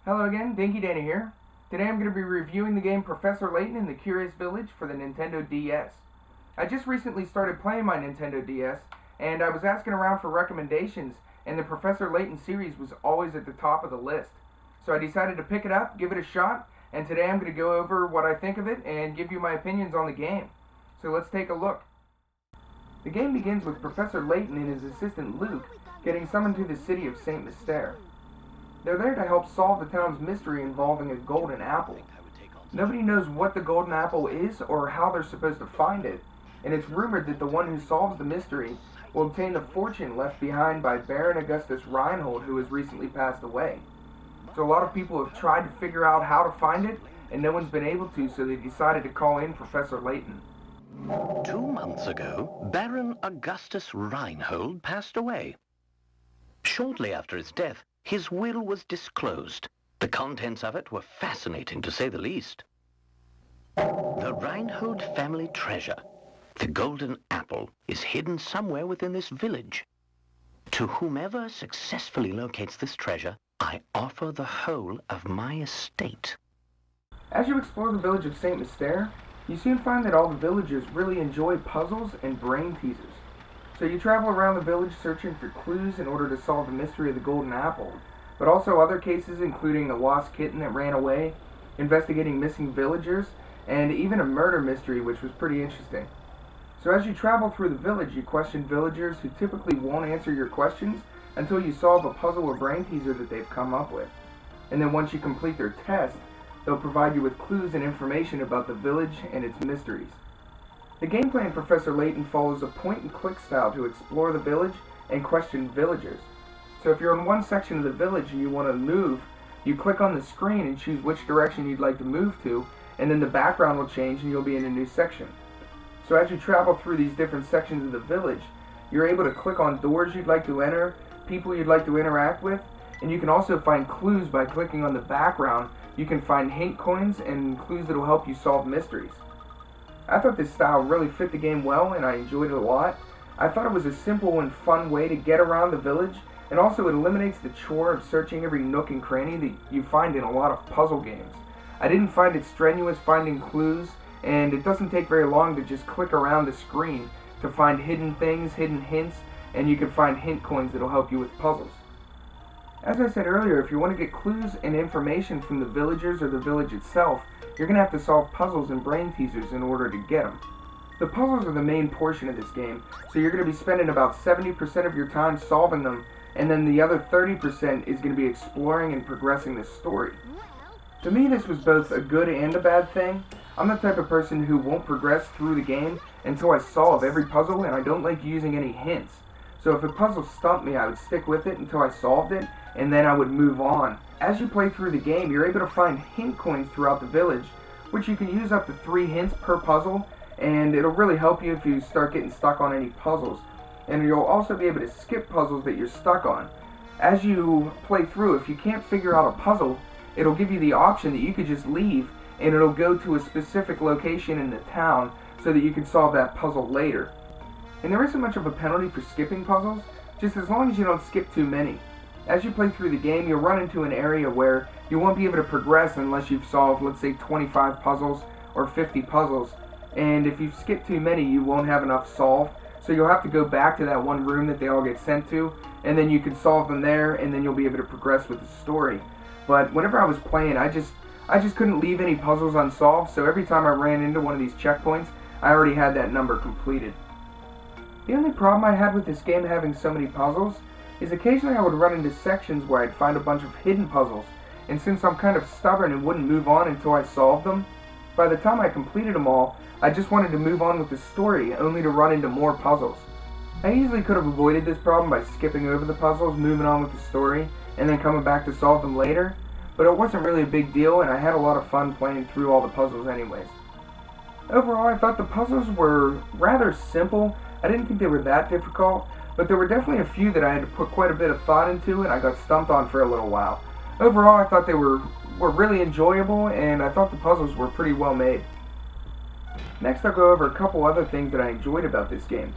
Hello again, Dinky Dana here. Today I'm going to be reviewing the game Professor Layton in the Curious Village for the Nintendo DS. I just recently started playing my Nintendo DS, and I was asking around for recommendations, and the Professor Layton series was always at the top of the list. So I decided to pick it up, give it a shot, and today I'm going to go over what I think of it and give you my opinions on the game. So let's take a look. The game begins with Professor Layton and his assistant Luke getting summoned to the city of St. Mystere. They're there to help solve the town's mystery involving a golden apple. Nobody knows what the golden apple is or how they're supposed to find it, and it's rumored that the one who solves the mystery will obtain the fortune left behind by Baron Augustus Reinhold, who has recently passed away. So a lot of people have tried to figure out how to find it, and no one's been able to, so they decided to call in Professor Layton. 2 months ago, Baron Augustus Reinhold passed away. Shortly after his death, his will was disclosed. The contents of it were fascinating, to say the least. The Reinhold family treasure, the golden apple, is hidden somewhere within this village. To whomever successfully locates this treasure, I offer the whole of my estate. As you explore the village of St. Mystere, you soon find that all the villagers really enjoy puzzles and brain teasers. So you travel around the village searching for clues in order to solve the mystery of the golden apple, but also other cases including a lost kitten that ran away, investigating missing villagers, and even a murder mystery, which was pretty interesting. So as you travel through the village, you question villagers who typically won't answer your questions until you solve a puzzle or brain teaser that they've come up with. And then once you complete their test, they'll provide you with clues and information about the village and its mysteries. The gameplay in Professor Layton follows a point-and-click style to explore the village and question villagers. So if you're in one section of the village and you want to move, you click on the screen and choose which direction you'd like to move to, and then the background will change and you'll be in a new section. So as you travel through these different sections of the village, you're able to click on doors you'd like to enter, people you'd like to interact with, and you can also find clues by clicking on the background. You can find hint coins and clues that will help you solve mysteries. I thought this style really fit the game well, and I enjoyed it a lot. I thought it was a simple and fun way to get around the village, and also it eliminates the chore of searching every nook and cranny that you find in a lot of puzzle games. I didn't find it strenuous finding clues, and it doesn't take very long to just click around the screen to find hidden things, hidden hints, and you can find hint coins that will help you with puzzles. As I said earlier, if you want to get clues and information from the villagers or the village itself, you're going to have to solve puzzles and brain teasers in order to get them. The puzzles are the main portion of this game, so you're going to be spending about 70% of your time solving them, and then the other 30% is going to be exploring and progressing the story. To me, this was both a good and a bad thing. I'm the type of person who won't progress through the game until I solve every puzzle, and I don't like using any hints. So if a puzzle stumped me, I would stick with it until I solved it, and then I would move on. As you play through the game, you're able to find hint coins throughout the village, which you can use up to 3 hints per puzzle, and it'll really help you if you start getting stuck on any puzzles. And you'll also be able to skip puzzles that you're stuck on. As you play through, if you can't figure out a puzzle, it'll give you the option that you could just leave, and it'll go to a specific location in the town so that you can solve that puzzle later. And there isn't much of a penalty for skipping puzzles, just as long as you don't skip too many. As you play through the game, you'll run into an area where you won't be able to progress unless you've solved, let's say, 25 puzzles or 50 puzzles. And if you skip too many, you won't have enough solved. So you'll have to go back to that one room that they all get sent to, and then you can solve them there, and then you'll be able to progress with the story. But whenever I was playing, I just couldn't leave any puzzles unsolved, so every time I ran into one of these checkpoints, I already had that number completed. The only problem I had with this game having so many puzzles is occasionally I would run into sections where I'd find a bunch of hidden puzzles, and since I'm kind of stubborn and wouldn't move on until I solved them, by the time I completed them all, I just wanted to move on with the story, only to run into more puzzles. I easily could have avoided this problem by skipping over the puzzles, moving on with the story, and then coming back to solve them later, but it wasn't really a big deal, and I had a lot of fun playing through all the puzzles anyways. Overall, I thought the puzzles were rather simple. I didn't think they were that difficult, but there were definitely a few that I had to put quite a bit of thought into, and I got stumped on for a little while. Overall, I thought they were really enjoyable, and I thought the puzzles were pretty well made. Next, I'll go over a couple other things that I enjoyed about this game.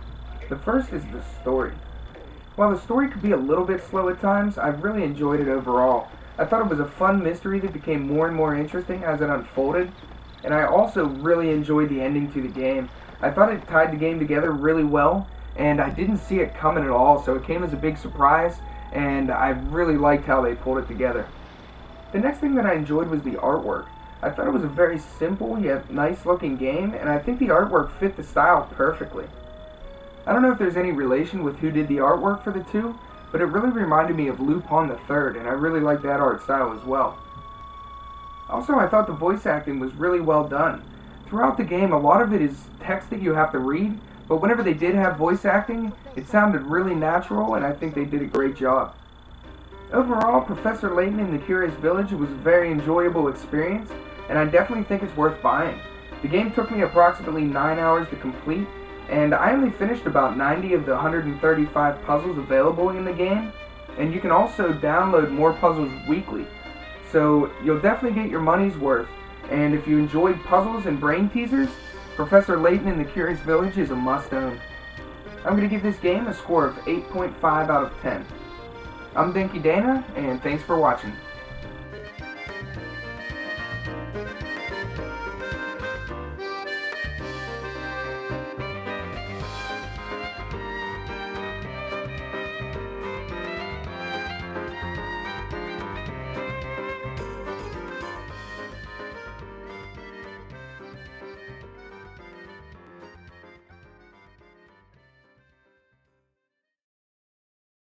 The first is the story. While the story could be a little bit slow at times, I really enjoyed it overall. I thought it was a fun mystery that became more and more interesting as it unfolded, and I also really enjoyed the ending to the game. I thought it tied the game together really well, and I didn't see it coming at all, so it came as a big surprise, and I really liked how they pulled it together. The next thing that I enjoyed was the artwork. I thought it was a very simple yet nice looking game, and I think the artwork fit the style perfectly. I don't know if there's any relation with who did the artwork for the two, but it really reminded me of Lupin the Third, and I really liked that art style as well. Also, I thought the voice acting was really well done. Throughout the game, a lot of it is text that you have to read, but whenever they did have voice acting, it sounded really natural, and I think they did a great job. Overall, Professor Layton in the Curious Village was a very enjoyable experience, and I definitely think it's worth buying. The game took me approximately 9 hours to complete, and I only finished about 90 of the 135 puzzles available in the game, and you can also download more puzzles weekly. So you'll definitely get your money's worth, and if you enjoyed puzzles and brain teasers, Professor Layton in the Curious Village is a must-own. I'm going to give this game a score of 8.5 out of 10. I'm Dinky Dana, and thanks for watching.